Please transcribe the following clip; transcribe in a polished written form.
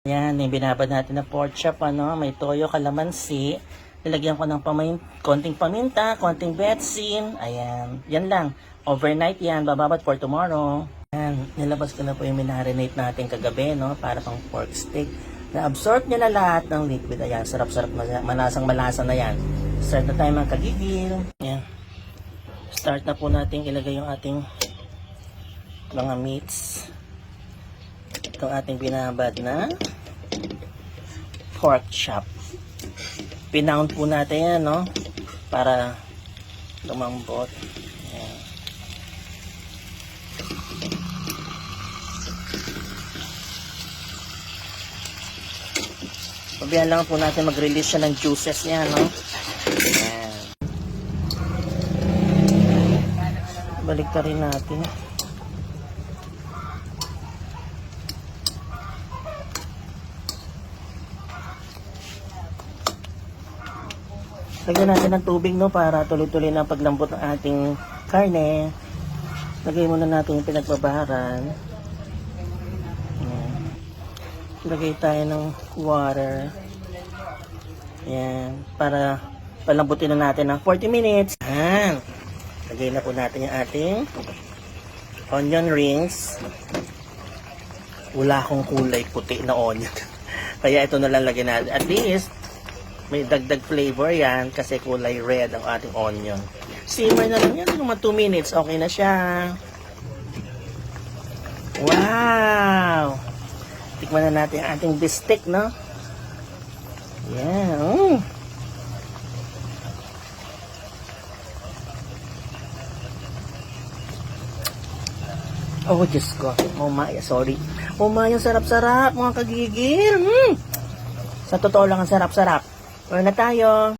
Yan, yung binabad natin na pork chop, may toyo, kalamansi. Nilagyan ko ng konting paminta, konting betsin. Ayan, yan lang. Overnight yan, bababad for tomorrow. Ayan, nilabas ko na po yung minarinate natin kagabi, para pang pork steak. Na-absorb niya na lahat ng liquid. Ayan, sarap-sarap na, malasang-malasa na yan. Start na tayo mga kagigil. Ayan. Start na po natin ilagay yung ating mga meats. Itong ating binabad na pork chop. Pinound po natin yan, para lumambot. Ayan. Pabayaan lang po natin mag-release siya ng juices niya, Ayan. Balik na rin natin. Lagyan natin ng tubig, para tuloy-tuloy na paglambot ng ating karne. Lagay muna natin yung pinagbabaran. Ayan. Lagay tayo ng water. Ayan. Para palambutin na natin ng 40 minutes. Ayan. Lagay na po natin yung ating onion rings. Wala akong kulay puti na onion. Kaya ito na lang lagyan natin. At least, may dagdag flavor yan kasi kulay red ang ating onion. Simmer na lang yan. Mga 2 minutes. Okay na siya. Wow! Tikman na natin ang ating bistek, Yeah. Oh, Diyos ko. Oh, Maya. Sorry. Oh, Maya. Sarap-sarap, mga kagigil. Sa totoo lang, ang sarap-sarap. Wala na tayo.